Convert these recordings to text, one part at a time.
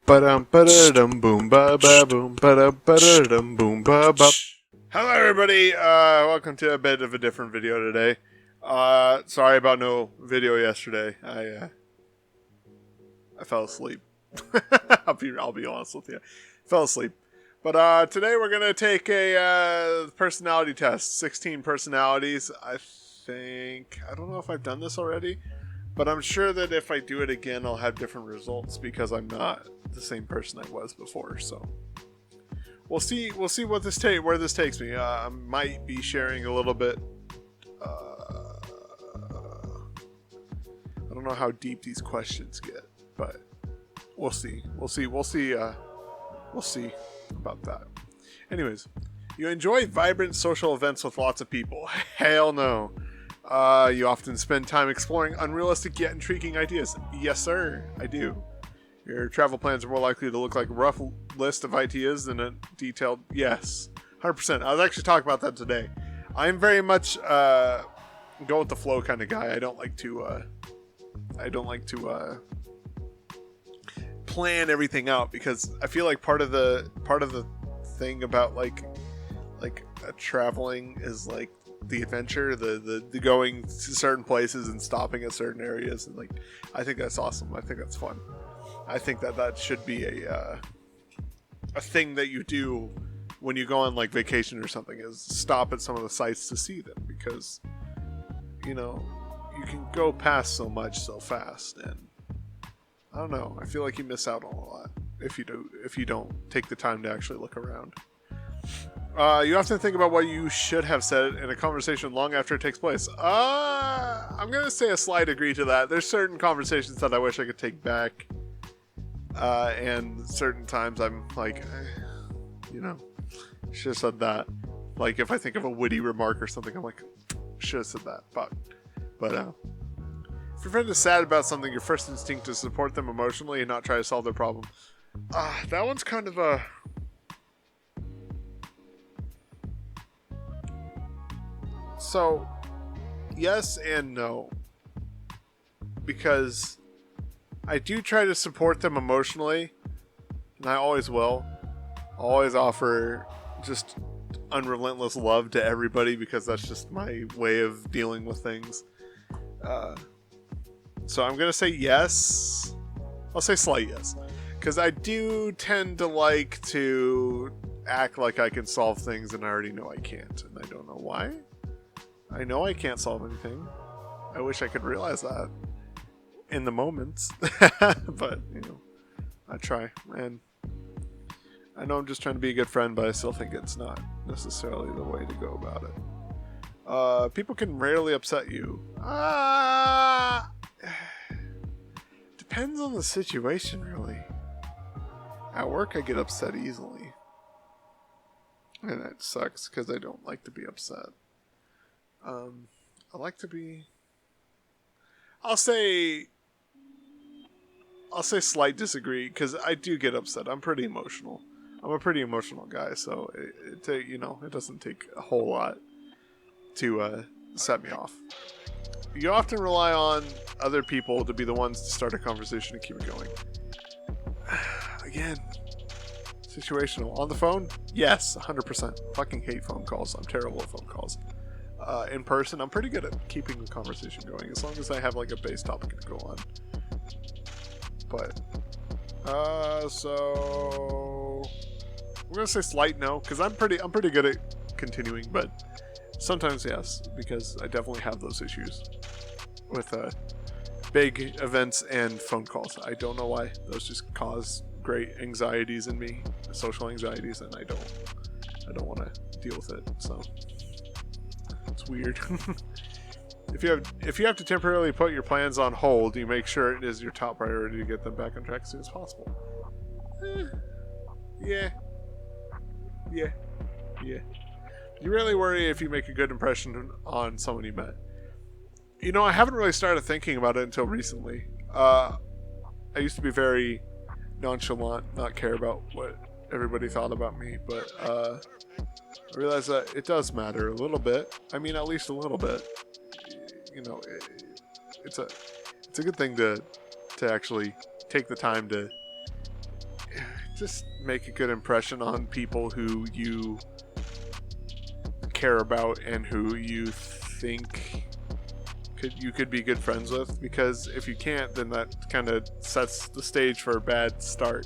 Ba-dum ba-da-dum boom ba ba boom ba-dum ba-da-dum boom ba ba. Hello everybody, welcome to a bit of a different video today. Sorry about no video yesterday. I fell asleep. I'll be honest with you. Fell asleep. But today we're gonna take a personality test. 16 personalities. I don't know if I've done this already, but I'm sure that if I do it again, I'll have different results because I'm not the same person I was before. So we'll see what where this takes me. I might be sharing a little bit. I don't know how deep these questions get, but we'll see. We'll see about that. Anyways, you enjoy vibrant social events with lots of people? Hell no. You often spend time exploring unrealistic yet intriguing ideas? Yes, sir, I do. Your travel plans are more likely to look like a rough list of ideas than a detailed... Yes, 100%. I was actually talking about that today. I'm very much go with the flow kind of guy. I don't like to plan everything out, because I feel like part of the thing about like traveling is like the adventure, the going to certain places and stopping at certain areas, and like I think that's awesome. I think that's fun. I think that should be a thing that you do when you go on like vacation or something, is stop at some of the sites to see them, because you know you can go past so much so fast, and I don't know, I feel like you miss out on a lot if you don't take the time to actually look around. You often think about what you should have said in a conversation long after it takes place. I'm gonna say a slight agree to that. There's certain conversations that I wish I could take back, and certain times I'm like, should have said that. Like if I think of a witty remark or something, I'm like, should have said that. But if your friend is sad about something, your first instinct is to support them emotionally and not try to solve their problem. That one's kind of a... So, yes and no. Because I do try to support them emotionally, and I always will. I'll always offer just unrelentless love to everybody, because that's just my way of dealing with things. So I'm going to say yes. I'll say slight yes. Because I do tend to like to act like I can solve things, and I already know I can't. And I don't know why. I know I can't solve anything. I wish I could realize that in the moments. But, I try. And I know I'm just trying to be a good friend, but I still think it's not necessarily the way to go about it. People can rarely upset you. Depends on the situation, really. At work, I get upset easily. And that sucks, because I don't like to be upset. I like to be... I'll say slight disagree, because I do get upset. I'm pretty emotional. I'm a pretty emotional guy, so it doesn't take a whole lot to set me off. You often rely on other people to be the ones to start a conversation and keep it going. Again, situational. On the phone? Yes, 100%. Fucking hate phone calls. I'm terrible at phone calls. In person, I'm pretty good at keeping the conversation going, as long as I have like a base topic to go on. But, so we're gonna say slight no, because I'm pretty good at continuing, but sometimes yes, because I definitely have those issues with big events and phone calls. I don't know why. Those just cause great anxieties in me, social anxieties, and I don't want to deal with it. So it's weird. If you have to temporarily put your plans on hold, you make sure it is your top priority to get them back on track as soon as possible. Yeah. You really worry if you make a good impression on someone you met. I haven't really started thinking about it until recently. I used to be very nonchalant, not care about what everybody thought about me, but I realized that it does matter a little bit. I mean, at least a little bit. It's a good thing to actually take the time to just make a good impression on people who you care about and who you think you could be good friends with, because if you can't, then that kind of sets the stage for a bad start.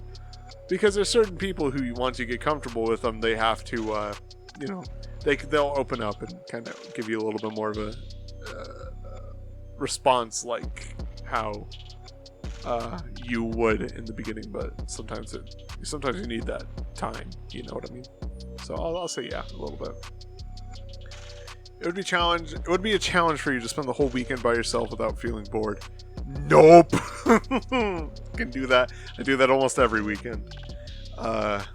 Because there's certain people who, once you get comfortable with them, they have to, they'll open up and kind of give you a little bit more of a response, like how you would in the beginning. But sometimes you need that time. You know what I mean? So I'll say yeah, a little bit. It would be a challenge for you to spend the whole weekend by yourself without feeling bored. Nope. Can do that. I do that almost every weekend. It's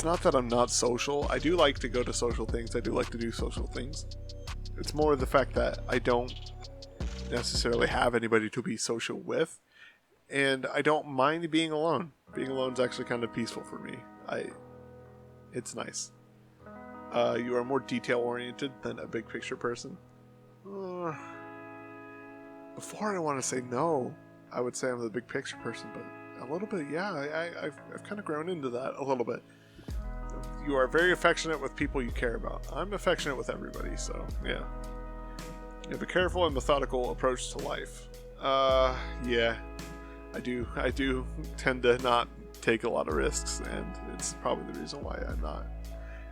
not that I'm not social. I do like to go to social things. I do like to do social things. It's more the fact that I don't necessarily have anybody to be social with, and I don't mind being alone. Being alone is actually kind of peaceful for me. It's nice. You are more detail-oriented than a big picture person. Before I want to say no, I would say I'm the big picture person, but a little bit, yeah, I've kind of grown into that a little bit. You are very affectionate with people you care about. I'm affectionate with everybody, so yeah. You have a careful and methodical approach to life. Yeah, I do tend to not take a lot of risks, and it's probably the reason why I'm not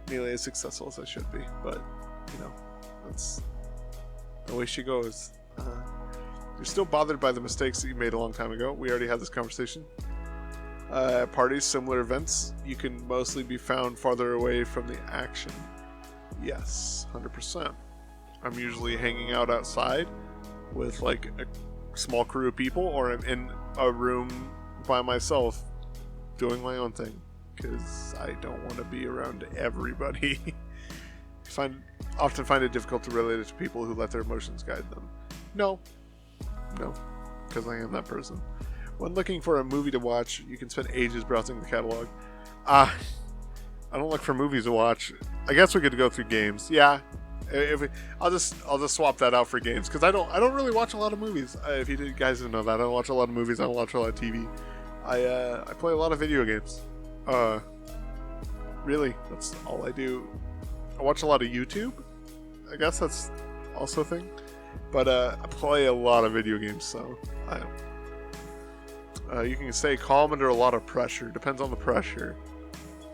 nearly as successful as I should be. But that's the way she goes. You're still bothered by the mistakes that you made a long time ago. We already had this conversation. Parties, similar events, you can mostly be found farther away from the action. Yes, 100%. I'm usually hanging out outside with like a small crew of people, or I'm in a room by myself doing my own thing, because I don't want to be around everybody. Often find it difficult to relate it to people who let their emotions guide them. No, because I am that person. When looking for a movie to watch, you can spend ages browsing the catalog. I don't look for movies to watch. I guess we could go through games. Yeah, I'll just swap that out for games, because I don't really watch a lot of movies. If you guys didn't know that, I don't watch a lot of movies. I don't watch a lot of TV. I play a lot of video games. Really, that's all I do. I watch a lot of YouTube. I guess that's also a thing. But I play a lot of video games, so you can stay calm under a lot of pressure. Depends on the pressure.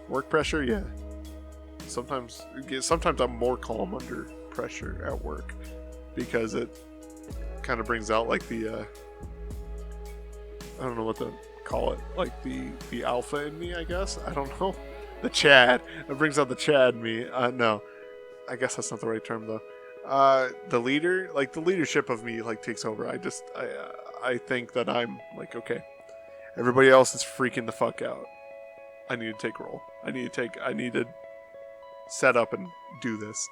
Work pressure, yeah. Sometimes I'm more calm under pressure at work, because it kind of brings out like the I don't know what to call it, like the alpha in me, I guess. I don't know. The Chad. It brings out the Chad in me. No, I guess that's not the right term though. The leader, like the leadership of me, like takes over. I think that I'm like, okay, everybody else is freaking the fuck out. I need to take role. I need to set up and do this.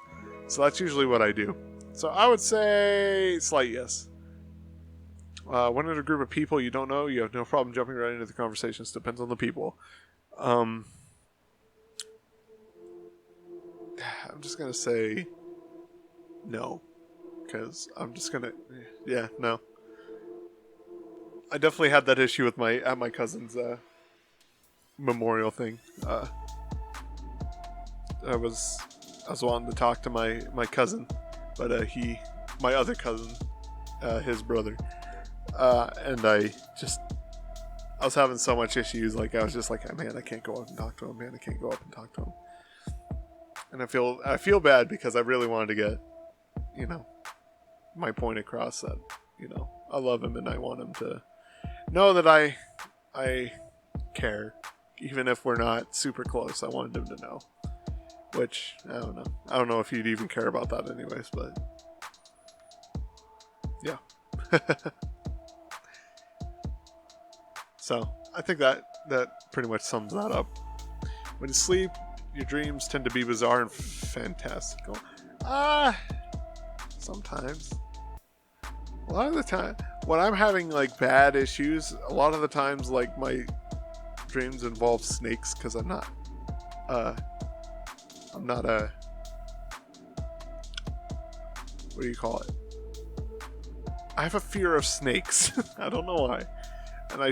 So that's usually what I do. So I would say slight yes. When in a group of people you don't know, you have no problem jumping right into the conversations. Depends on the people. I'm just gonna say no, because I'm just gonna, yeah, no. I definitely had that issue with my cousin's memorial thing. I was wanting to talk to my cousin, but my other cousin, his brother, and I was having so much issues. Like, I was just like, man, I can't go up and talk to him. Man, I can't go up and talk to him. And I feel bad, because I really wanted to get, my point across, that, I love him and I want him to know that I care, even if we're not super close. I wanted him to know, which I don't know. I don't know if he'd even care about that anyways, but yeah. So I think that pretty much sums that up. When you sleep, your dreams tend to be bizarre and fantastical. Sometimes. A lot of the time, when I'm having like bad issues, a lot of the times like my dreams involve snakes, because I'm not a, what do you call it? I have a fear of snakes. I don't know why. And I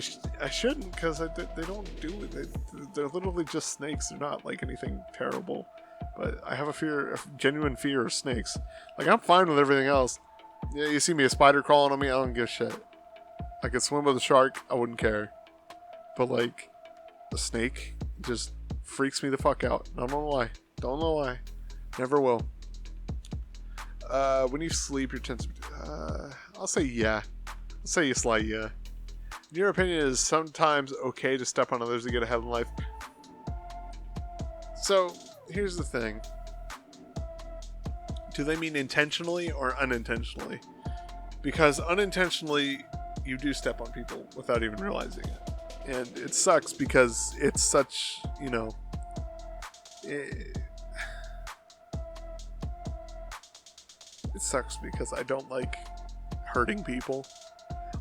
shouldn't, because they don't do it. They're literally just snakes. They're not like anything terrible. But I have a genuine fear of snakes. Like, I'm fine with everything else. Yeah, you see me a spider crawling on me, I don't give a shit. I could swim with a shark, I wouldn't care. But like, a snake just freaks me the fuck out. I don't know why. Don't know why. Never will. When you sleep, your tends to... I'll say yeah. I'll say a slight yeah. In your opinion, is sometimes okay to step on others to get ahead in life? So, here's the thing. Do they mean intentionally or unintentionally? Because unintentionally, you do step on people without even realizing it. And it sucks because it's such, you know... It sucks because I don't like hurting people.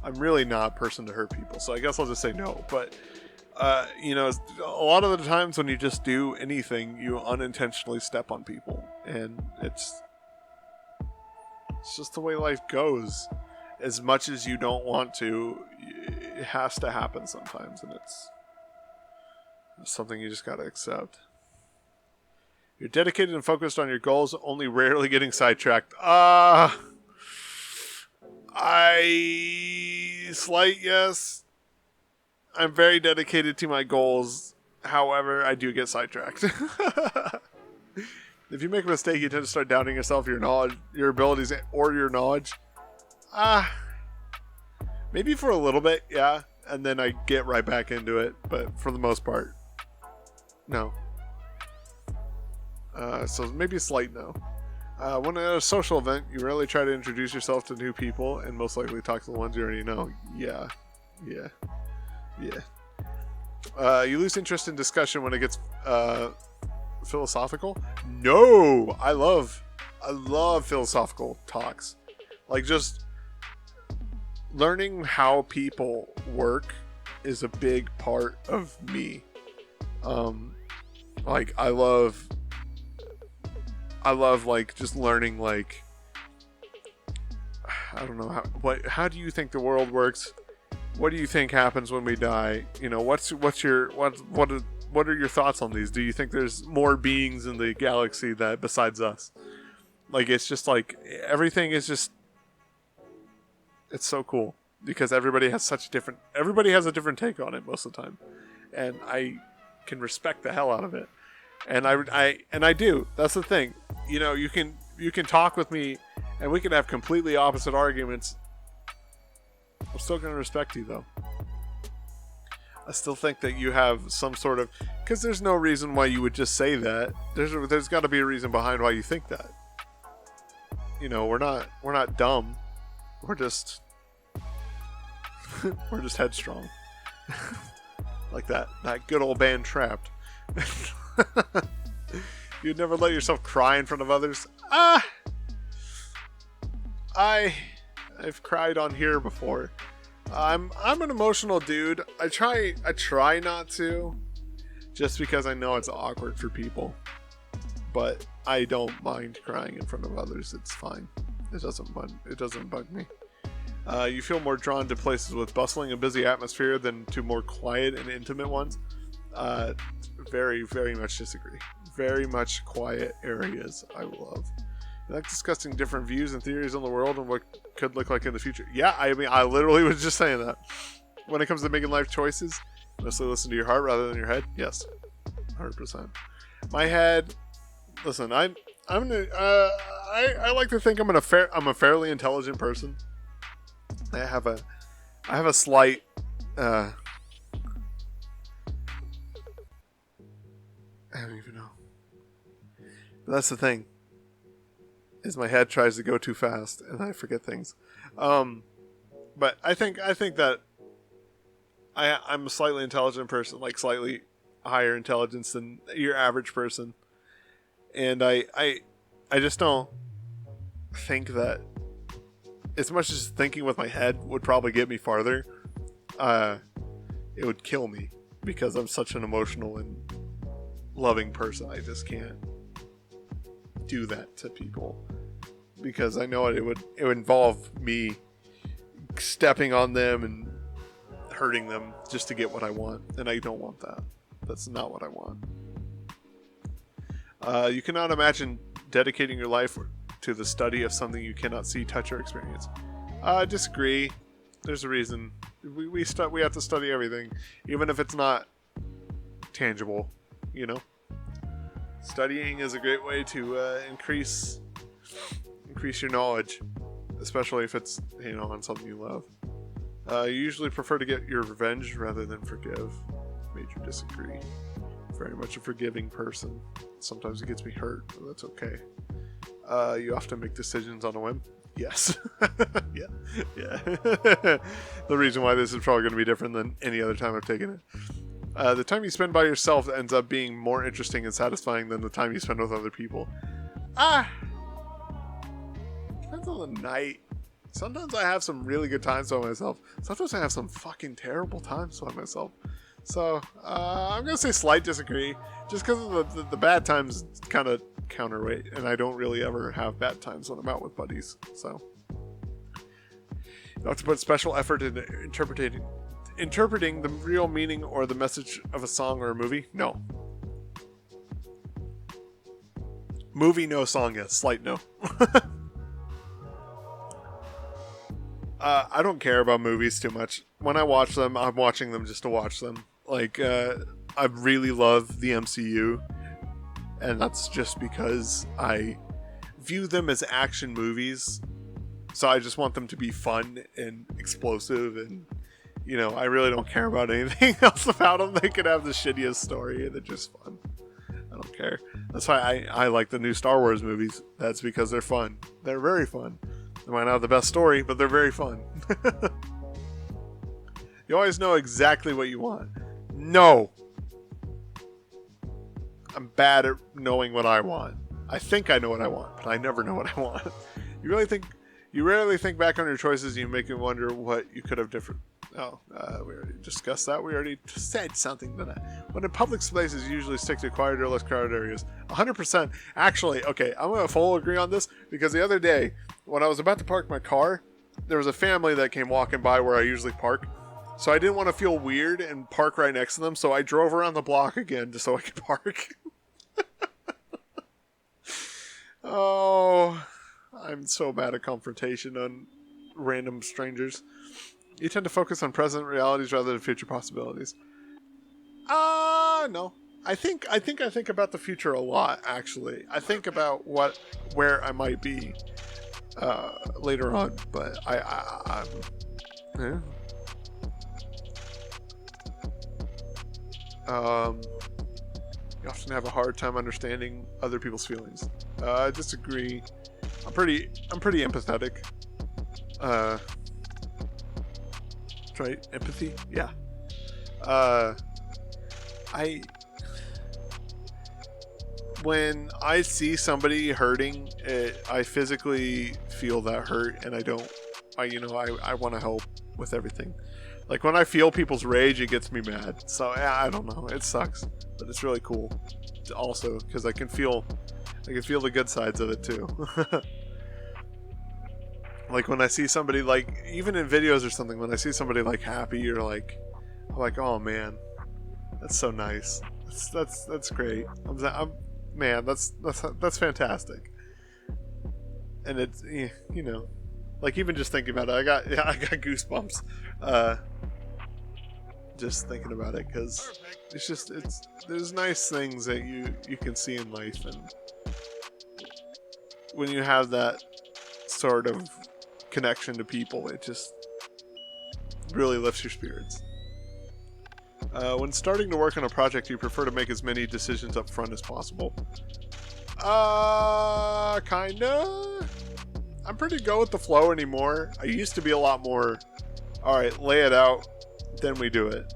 I'm really not a person to hurt people, so I guess I'll just say no. But, you know, a lot of the times when you just do anything, you unintentionally step on people. And it's just the way life goes. As much as you don't want to, it has to happen sometimes, and it's something you just gotta accept. You're dedicated and focused on your goals, only rarely getting sidetracked. Slight yes. I'm very dedicated to my goals. However, I do get sidetracked. If you make a mistake, you tend to start doubting yourself, your knowledge, your abilities, or your knowledge. Maybe for a little bit, yeah. And then I get right back into it. But for the most part, no. So maybe a slight no. When at a social event, you rarely try to introduce yourself to new people and most likely talk to the ones you already know. Yeah. You lose interest in discussion when it gets philosophical. No, I love philosophical talks. Like, just learning how people work is a big part of me. Like, I love like just learning, like, I don't know how do you think the world works? What do you think happens when we die? You know, what are your thoughts on these? Do you think there's more beings in the galaxy that besides us? Like, it's just like everything is just, it's so cool because everybody has a different take on it most of the time, and I can respect the hell out of it. And I do. That's the thing. You know, you can talk with me and we can have completely opposite arguments. I'm still going to respect you, though. I still think that you have some sort of... Because there's no reason why you would just say that. There's got to be a reason behind why you think that. You know, we're not dumb. We're just... we're just headstrong. Like that good old band Trapped. You'd never let yourself cry in front of others. I've cried on here before. I'm an emotional dude. I try not to, just because I know it's awkward for people. But I don't mind crying in front of others. It's fine. It doesn't bug me. You feel more drawn to places with bustling and busy atmosphere than to more quiet and intimate ones. Very, very much disagree. Very much quiet areas I love. I like discussing different views and theories on the world and what could look like in the future. Yeah, I mean, I literally was just saying that. When it comes to making life choices, mostly listen to your heart rather than your head. Yes, 100%. My head. Listen, I like to think I'm a fairly intelligent person. I have a slight. I don't even know. But that's the thing. Is my head tries to go too fast and I forget things. But I think that I'm a slightly intelligent person, like slightly higher intelligence than your average person. And I just don't think that, as much as thinking with my head would probably get me farther, it would kill me because I'm such an emotional and loving person. I just can't do that to people because I know it would involve me stepping on them and hurting them just to get what I want, and I don't want that. That's not what I want. You cannot imagine dedicating your life to the study of something you cannot see, touch, or experience. I disagree. There's a reason. We have to study everything, even if it's not tangible, you know? Studying is a great way to increase your knowledge, especially if it's, you know, on something you love. You usually prefer to get your revenge rather than forgive. Major disagree. Very much a forgiving person. Sometimes it gets me hurt, but that's okay. You often make decisions on a whim. Yes. yeah. The reason why this is probably going to be different than any other time I've taken it. The time you spend by yourself ends up being more interesting and satisfying than the time you spend with other people. Depends on the night. Sometimes I have some really good times by myself. Sometimes I have some fucking terrible times by myself. So, I'm going to say slight disagree. Just because of the bad times kind of counterweight. And I don't really ever have bad times when I'm out with buddies. So, you have to put special effort into interpreting the real meaning or the message of a song or a movie? No. Movie, no. Song, yes. Slight no. I don't care about movies too much. When I watch them, I'm watching them just to watch them. Like, I really love the MCU, and that's just because I view them as action movies. So I just want them to be fun and explosive, and, you know, I really don't care about anything else about them. They could have the shittiest story, and they're just fun. I don't care. That's why I like the new Star Wars movies. That's because they're fun. They're very fun. They might not have the best story, but they're very fun. You always know exactly what you want. No. I'm bad at knowing what I want. I think I know what I want, but I never know what I want. You rarely think back on your choices, and you make me wonder what you could have different. Oh, we already discussed that. We already said something to that. When in public places, you usually stick to quieter, less crowded areas. 100%. Actually, okay, I'm going to full agree on this, because the other day, when I was about to park my car, there was a family that came walking by where I usually park. So I didn't want to feel weird and park right next to them, so I drove around the block again just so I could park. Oh, I'm so bad at confrontation on random strangers. You tend to focus on present realities rather than future possibilities. No. I think about the future a lot, actually. I think about where I might be later on, but yeah. You often have a hard time understanding other people's feelings. I disagree. I'm pretty empathetic. Right? Empathy? Yeah. When I see somebody hurting, I physically feel that hurt, and I want to help with everything. Like, when I feel people's rage, it gets me mad. So, yeah, I don't know. It sucks, but it's really cool also, because I can feel the good sides of it too. Like, when I see somebody, like, even in videos or something, when I see somebody, like, happy or, like, I'm like, oh, man, that's so nice. That's great. Man, that's fantastic. And it's, you know, like, even just thinking about it, I got goosebumps. Just thinking about it, because there's nice things that you can see in life, and when you have that sort of connection to people, it just really lifts your spirits. When starting to work on a project, you prefer to make as many decisions up front as possible. Kinda. I'm pretty go with the flow anymore. I used to be a lot more, alright, lay it out, then we do it.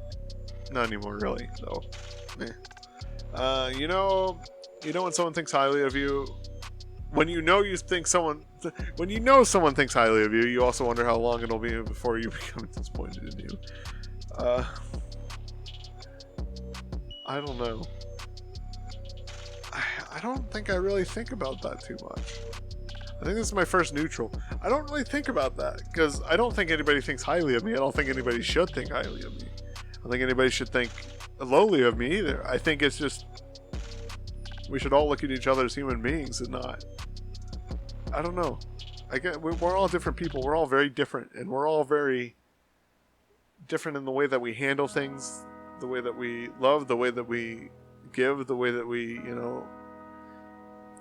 Not anymore, really, though. You know when someone thinks highly of you, when you know someone thinks highly of you, you also wonder how long it'll be before you become disappointed in you. I don't know. I don't think I really think about that too much. I think this is my first neutral. I don't really think about that because I don't think anybody thinks highly of me. I don't think anybody should think highly of me. I don't think anybody should think lowly of me either. I think it's just we should all look at each other as human beings and not. I don't know. We're all different people. We're all very different, and we're all very different in the way that we handle things, the way that we love, the way that we give, the way that we, you know.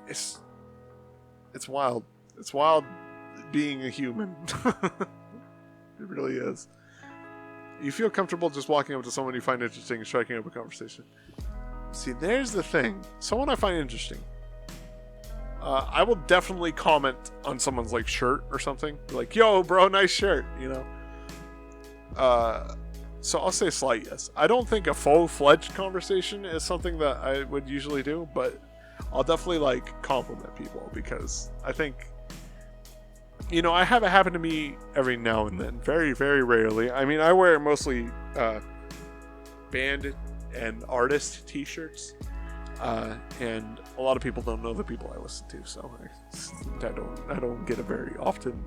It's wild. It's wild being a human. It really is. You feel comfortable just walking up to someone you find interesting and striking up a conversation. See, there's the thing. Someone I find interesting. I will definitely comment on someone's like shirt or something. Like, yo, bro, nice shirt, you know. So I'll say slight yes. I don't think a full-fledged conversation is something that I would usually do, but I'll definitely like compliment people because I think, you know, I have it happen to me every now and then. Very, very rarely. I mean, I wear mostly band and artist t-shirts. And a lot of people don't know the people I listen to, so I don't get it very often.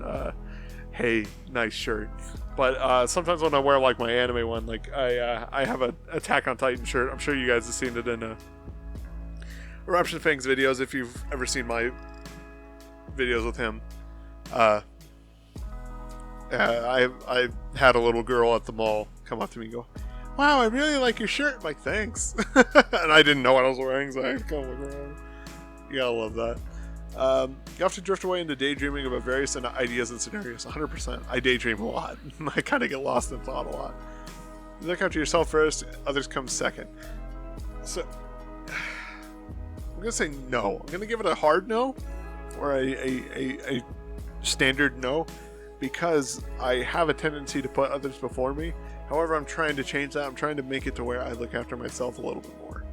Hey, nice shirt. But sometimes when I wear like my anime one, like I have a Attack on Titan shirt. I'm sure you guys have seen it in Eruption Fangs videos if you've ever seen my videos with him. I had a little girl at the mall come up to me and go, "Wow, I really like your shirt." I'm like, "Thanks." And I didn't know what I was wearing, so I had to come look around. You gotta love that. You have to drift away into daydreaming about various ideas and scenarios. 100%. I daydream a lot. I kind of get lost in thought a lot. You look after yourself first, others come second. So, I'm going to say no. I'm going to give it a hard no, or a standard no, because I have a tendency to put others before me. However, I'm trying to change that. I'm trying to make it to where I look after myself a little bit more,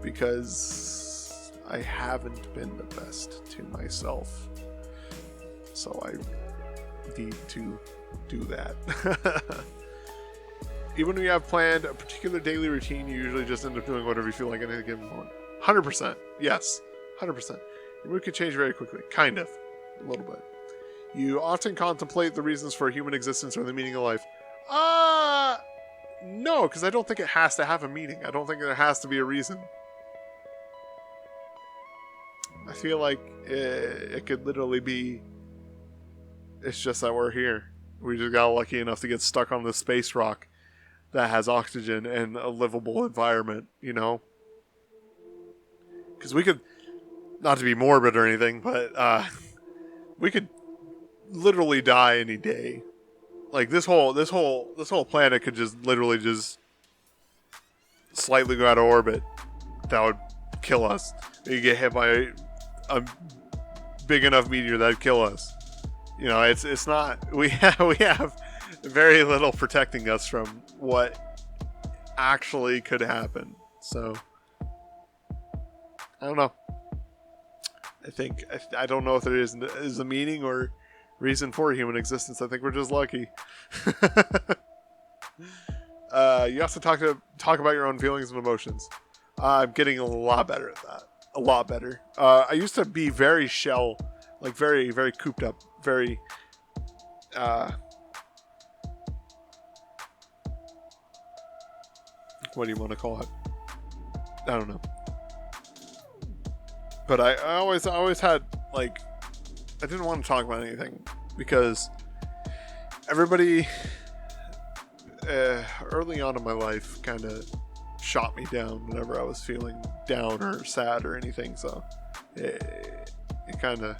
because I haven't been the best to myself. So I need to do that. Even when you have planned a particular daily routine, you usually just end up doing whatever you feel like at any given moment. 100%. Yes. 100%. Your mood can change very quickly. Kind of. A little bit. You often contemplate the reasons for human existence or the meaning of life. No, because I don't think it has to have a meaning. I don't think there has to be a reason. I feel like it could literally be, it's just that we're here. We just got lucky enough to get stuck on this space rock that has oxygen and a livable environment, you know? Because we could, not to be morbid or anything, but we could literally die any day. Like this whole planet could just literally just slightly go out of orbit. That would kill us. You get hit by a big enough meteor that'd kill us. You know, it's not. We have very little protecting us from what actually could happen. So I don't know. I don't know if there is a meaning or reason for human existence. I think we're just lucky. You have to talk about your own feelings and emotions. I'm getting a lot better at that. A lot better. I used to be very shell, like very, very cooped up, very what do you want to call it? I don't know. But I always had, like, I didn't want to talk about anything because everybody early on in my life kind of shot me down whenever I was feeling down or sad or anything. So it kind of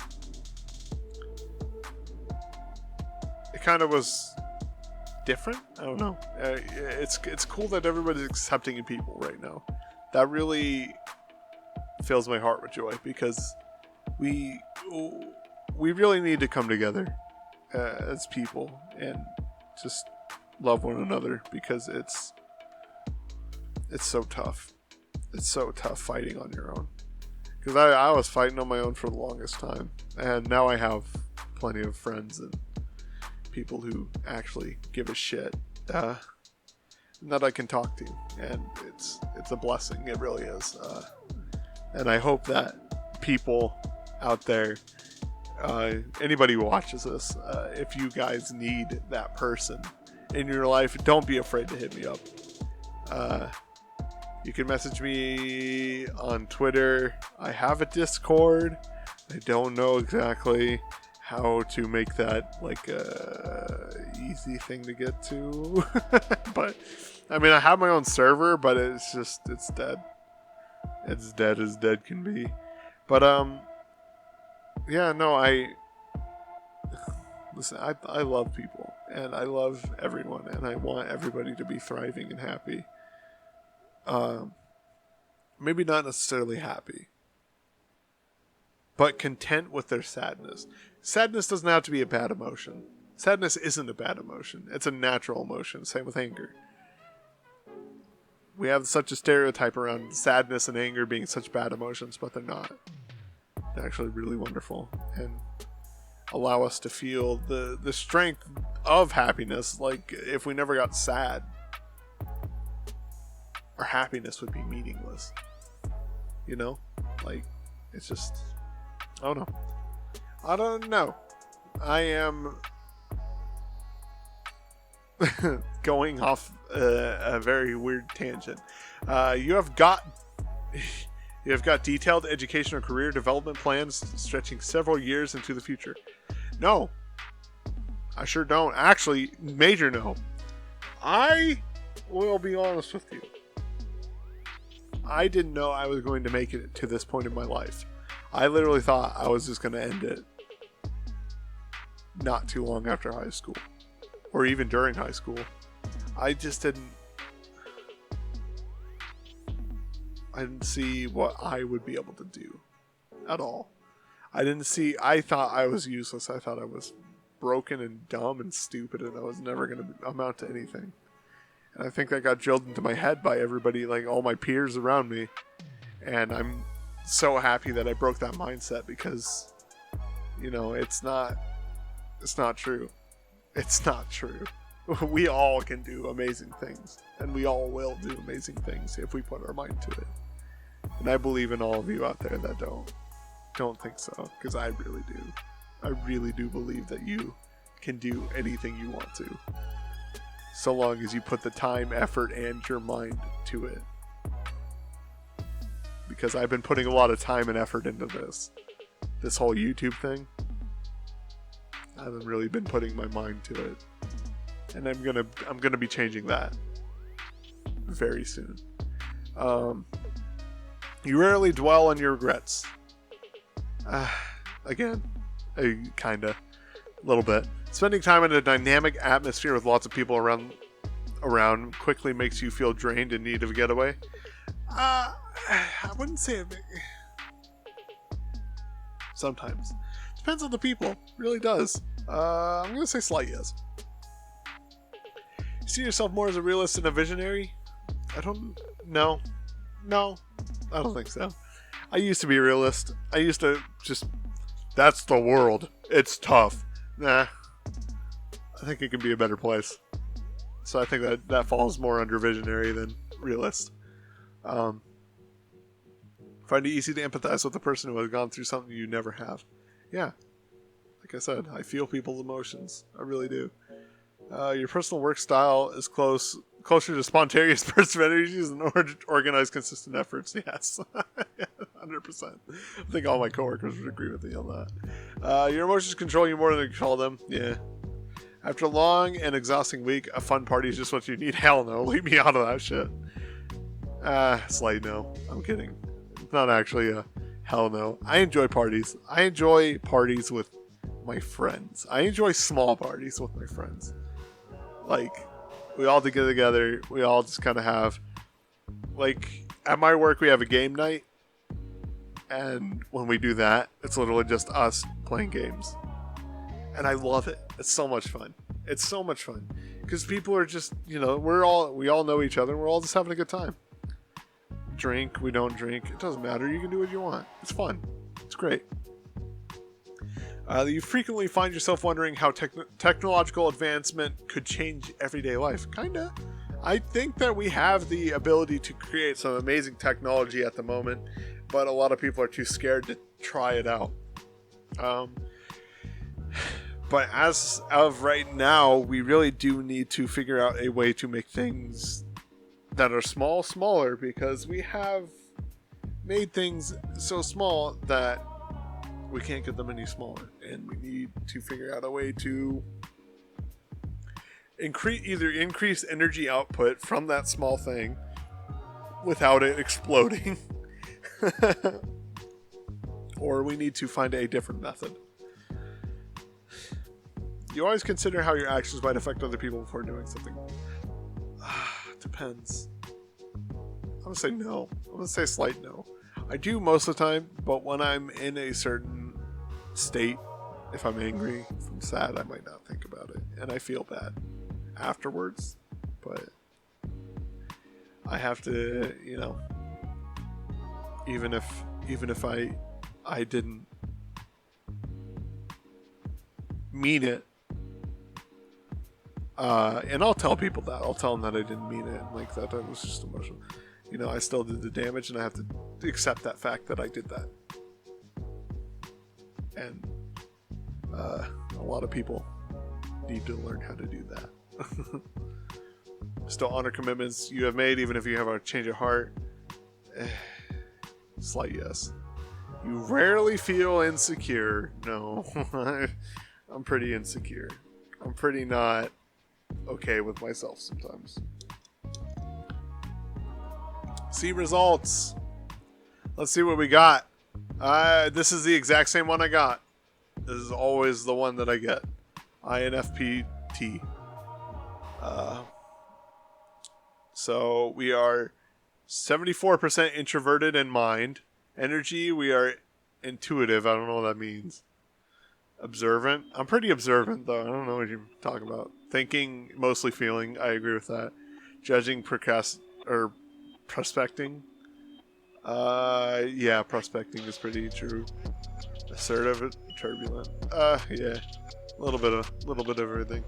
was different. I don't know. It's cool that everybody's accepting of people right now. That really fills my heart with joy because we really need to come together as people and just love one another because it's so tough. It's so tough fighting on your own. Because I was fighting on my own for the longest time, and now I have plenty of friends and people who actually give a shit that I can talk to, and it's a blessing. It really is. And I hope that people out there anybody who watches this, if you guys need that person in your life, don't be afraid to hit me up. You can message me on Twitter. I have a Discord. I don't know exactly how to make that like a easy thing to get to. But I mean, I have my own server, but it's dead. It's dead as dead can be. But yeah, no, listen, I love people, and I love everyone, and I want everybody to be thriving and happy. Maybe not necessarily happy, but content with their sadness. Sadness doesn't have to be a bad emotion. Sadness isn't a bad emotion. It's a natural emotion. Same with anger. We have such a stereotype around sadness and anger being such bad emotions, but they're not. They're actually really wonderful and allow us to feel the strength of happiness. Like, if we never got sad, our happiness would be meaningless. You know? Like, it's just... I don't know. I am going off a very weird tangent. You have got detailed education or career development plans stretching several years into the future. No, I sure don't. Actually, major no. I will be honest with you. I didn't know I was going to make it to this point in my life. I literally thought I was just going to end it not too long after high school, or even during high school. I didn't see what I would be able to do at all. I thought I was useless. I thought I was broken and dumb and stupid, and I was never going to amount to anything. And I think that got drilled into my head by everybody, like all my peers around me. And I'm so happy that I broke that mindset, because, you know, it's not true. It's not true. We all can do amazing things, and we all will do amazing things if we put our mind to it. And I believe in all of you out there that don't think so, because I really do. I really do believe that you can do anything you want to, so long as you put the time, effort, and your mind to it. Because I've been putting a lot of time and effort into this whole YouTube thing. I haven't really been putting my mind to it, and I'm gonna be changing that very soon. You rarely dwell on your regrets. Again, kinda, a little bit. Spending time in a dynamic atmosphere with lots of people around quickly makes you feel drained in need of a getaway. I wouldn't say it. Sometimes. Depends on the people. Really does. I'm going to say slight yes. You see yourself more as a realist than a visionary? I don't know. No, I don't think so. I used to be a realist. I used to just... That's the world. It's tough. Nah. I think it can be a better place. So I think that falls more under visionary than realist. Find it easy to empathize with the person who has gone through something you never have. Yeah. Like I said, I feel people's emotions. I really do. Your personal work style is closer to spontaneous bursts of energies and organized, consistent efforts. Yes. 100%. I think all my coworkers would agree with me on that. Your emotions control you more than you control them. Yeah. After a long and exhausting week, a fun party is just what you need. Hell no. Leave me out of that shit. Slight no. I'm kidding. It's not actually a hell no. I enjoy parties. I enjoy parties with my friends. I enjoy small parties with my friends. Like, we all get together. We all just kind of have, like, at my work, we have a game night. And when we do that, it's literally just us playing games. And I love it. It's so much fun. It's so much fun. Because people are just, you know, we all know each other. And we're all just having a good time. Drink, we don't drink. It doesn't matter. You can do what you want. It's fun. It's great. You frequently find yourself wondering how technological advancement could change everyday life. Kinda. I think that we have the ability to create some amazing technology at the moment, but a lot of people are too scared to try it out. But as of right now, we really do need to figure out a way to make things that are small smaller, because we have made things so small that we can't get them any smaller, and we need to figure out a way to increase energy output from that small thing without it exploding. Or we need to find a different method. You always consider how your actions might affect other people before doing something. Depends. I'm gonna say no. I'm gonna say slight no. I do most of the time, but when I'm in a certain state, if I'm angry, if I'm sad, I might not think about it, and I feel bad afterwards. But I have to, even if I didn't mean it, and I'll tell people that. I'll tell them that I didn't mean it, and like that was just emotional. I still did the damage, and I have to accept that fact that I did that. And a lot of people need to learn how to do that. Still honor commitments you have made, even if you have a change of heart. Slight yes. You rarely feel insecure. No. I'm pretty insecure. I'm pretty not okay with myself sometimes. See results. Let's see what we got. This is the exact same one I got. This is always the one that I get. INFPT. So we are 74% introverted in mind. Energy, we are intuitive. I don't know what that means. Observant. I'm pretty observant, though. I don't know what you're talking about. Thinking, mostly feeling. I agree with that. Judging, prospecting. Yeah, prospecting is pretty true. Assertive, turbulent. Yeah. A little bit of everything.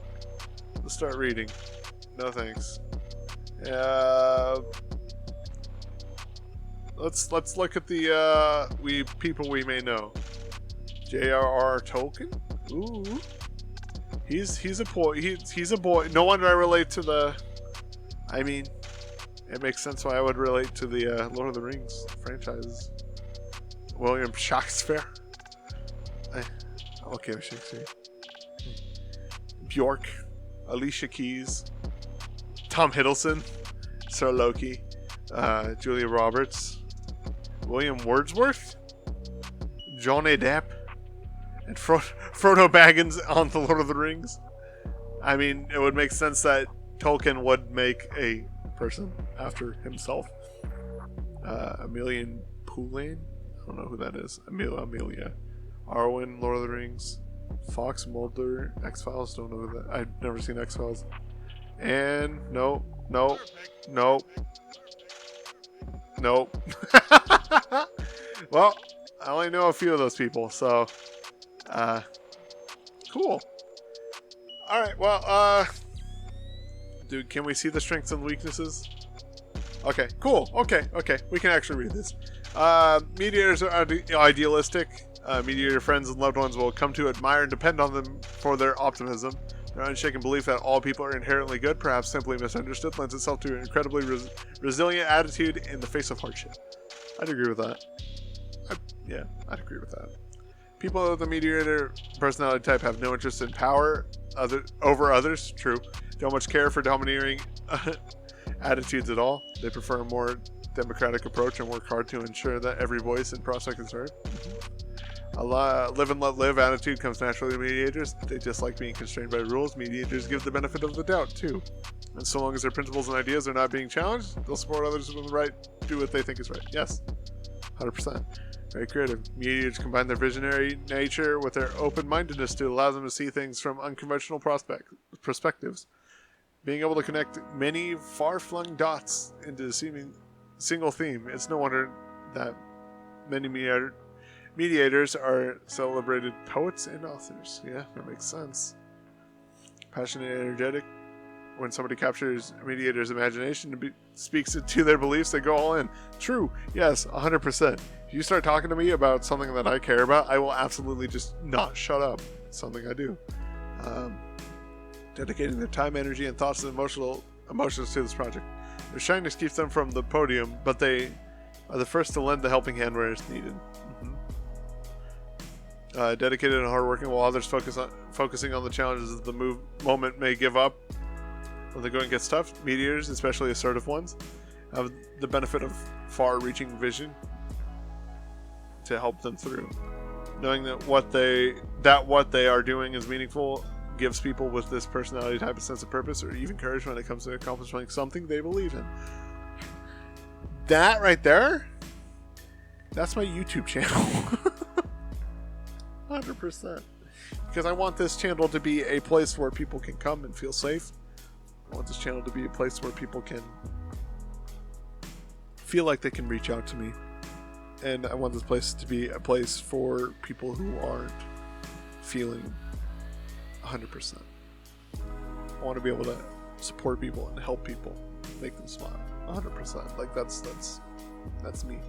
Let's start reading. No thanks. Let's look at the people we may know. J.R.R. Tolkien. Ooh, he's a boy. He's a boy. No wonder I relate to the. I mean, it makes sense why I would relate to the Lord of the Rings franchise. William Shakespeare. Okay, Shakespeare. Bjork, Alicia Keys, Tom Hiddleston, Sir Loki, Julia Roberts, William Wordsworth, Johnny Depp, and Frodo Baggins on the Lord of the Rings. I mean, it would make sense that Tolkien would make a person after himself. Emilian Poulain? I don't know who that is. Amelia. Arwen, Lord of the Rings. Fox Mulder, X-Files. Don't know who that. I've never seen X-Files. And nope. Well, I only know a few of those people, so cool. Alright, well, dude, can we see the strengths and weaknesses? Okay, cool. Okay, we can actually read this. Mediators are idealistic. Mediator friends and loved ones will come to admire and depend on them for their optimism. Their unshaken belief that all people are inherently good, perhaps simply misunderstood, lends itself to an incredibly resilient attitude in the face of hardship. I'd agree with that. I'd agree with that. People of the Mediator personality type have no interest in power over others. True. Don't much care for domineering attitudes at all. They prefer a more democratic approach and work hard to ensure that every voice and prospect is heard. A live and let live attitude comes naturally to mediators. They dislike being constrained by rules. Mediators give the benefit of the doubt, too. And so long as their principles and ideas are not being challenged, they'll support others with the right, do what they think is right. Yes, 100%. Very creative. Mediators combine their visionary nature with their open-mindedness to allow them to see things from unconventional perspectives. Being able to connect many far-flung dots into a single theme, it's no wonder that many mediators are celebrated poets and authors. Yeah, that makes sense. Passionate and energetic. When somebody captures a mediator's imagination and speaks it to their beliefs, they go all in. True. Yes, 100%. If you start talking to me about something that I care about, I will absolutely just not shut up. It's something I do. Um, dedicating their time, energy, and thoughts and emotions to this project. Their shyness keeps them from the podium, but they are the first to lend the helping hand where it's needed. Dedicated and hardworking, while others focusing on the challenges of the moment may give up when the going gets tough. Mediators, especially assertive ones, have the benefit of far-reaching vision to help them through. Knowing that what they are doing is meaningful gives people with this personality type a sense of purpose or even courage when it comes to accomplishing something they believe in. That right there, that's my YouTube channel. 100%. Because I want this channel to be a place where people can come and feel safe. I want this channel to be a place where people can feel like they can reach out to me. And I want this place to be a place for people who aren't feeling 100%. I want to be able to support people and help people, make them smile. 100%. Like that's me.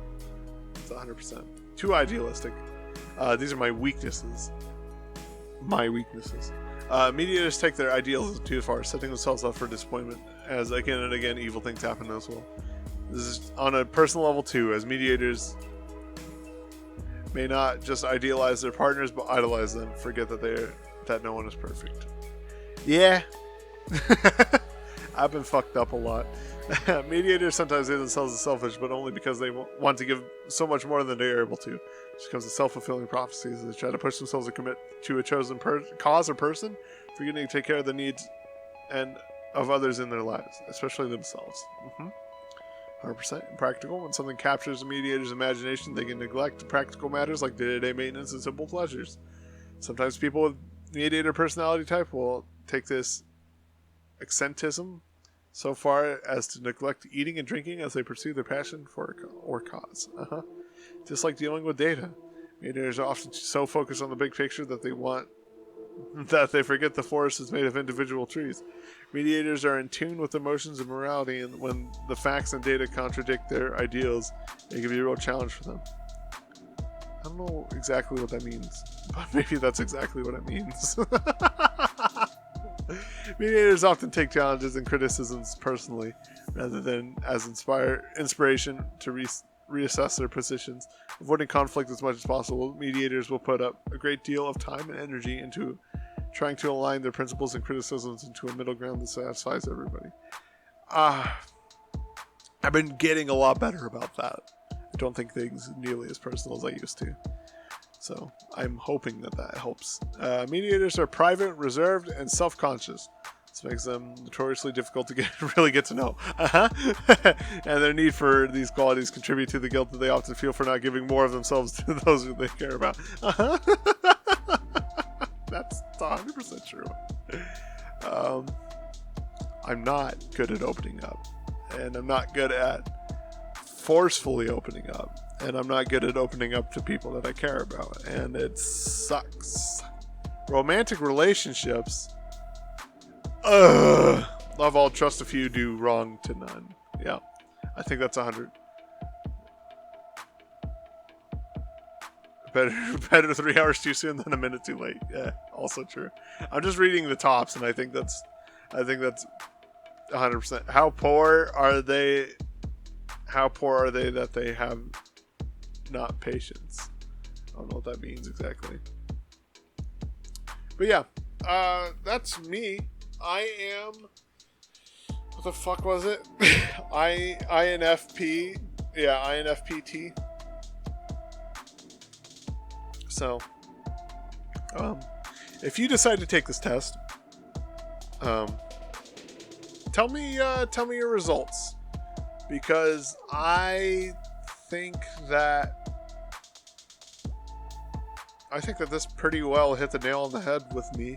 It's 100%. Too idealistic. These are my weaknesses. Mediators take their ideals too far, setting themselves up for disappointment, as again and again evil things happen as well. This is on a personal level too, as mediators may not just idealize their partners, but idolize them. Forget that no one is perfect. Yeah. I've been fucked up a lot. Mediators sometimes say themselves as selfish, but only because they want to give so much more than they are able to. It becomes a self-fulfilling prophecy as they try to push themselves to commit to a chosen cause or person, forgetting to take care of the needs and of others in their lives, especially themselves. 100% impractical. When something captures a mediator's imagination, they can neglect practical matters like day-to-day maintenance and simple pleasures. Sometimes people with mediator personality type will take this accentism so far as to neglect eating and drinking as they pursue their passion for or cause. Just like dealing with data. Mediators are often so focused on the big picture that they forget the forest is made of individual trees. Mediators are in tune with emotions and morality, and when the facts and data contradict their ideals, it can be a real challenge for them. I don't know exactly what that means, but maybe that's exactly what it means. Mediators often take challenges and criticisms personally, rather than as inspiration to reassess their positions. Avoiding conflict as much as possible, mediators will put up a great deal of time and energy into trying to align their principles and criticisms into a middle ground that satisfies everybody. I've been getting a lot better about that. I don't think things nearly as personal as I used to. So I'm hoping that helps. Mediators are private, reserved, and self-conscious. This makes them notoriously difficult to really get to know. And their need for these qualities contribute to the guilt that they often feel for not giving more of themselves to those who they care about. That's 100% true. I'm not good at opening up. And I'm not good at forcefully opening up. And I'm not good at opening up to people that I care about. And it sucks. Romantic relationships. Love all, trust a few, do wrong to none. Yeah. I think that's 100. Better 3 hours too soon than a minute too late. Yeah, also true. I'm just reading the tops, and I think that's 100%. How poor are they? How poor are they that they have not patience? I don't know what that means exactly. But yeah, that's me. I am. What the fuck was it? INFP. Yeah, INFPT. So, if you decide to take this test, tell me your results, because I think that this pretty well hit the nail on the head with me,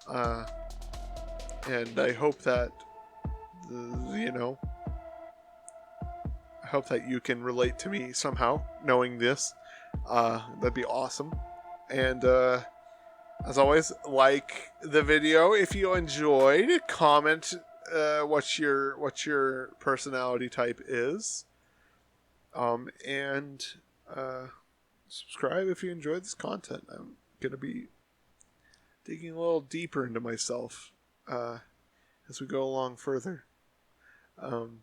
and I hope that I hope that you can relate to me somehow, knowing this. That'd be awesome. And as always, like the video if you enjoyed. Comment what your personality type is. And subscribe if you enjoyed this content. I'm gonna be digging a little deeper into myself as we go along further. And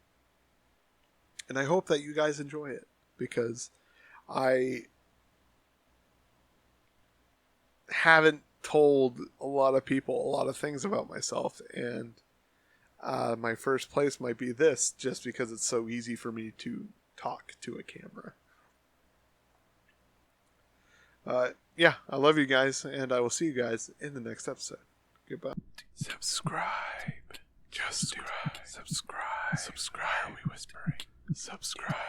I hope that you guys enjoy it, because I haven't told a lot of people a lot of things about myself, and my first place might be this, just because it's so easy for me to talk to a camera. Yeah, I love you guys, and I will see you guys in the next episode. Goodbye. Subscribe. Just subscribe. Subscribe. Subscribe. Are we whispering? Subscribe.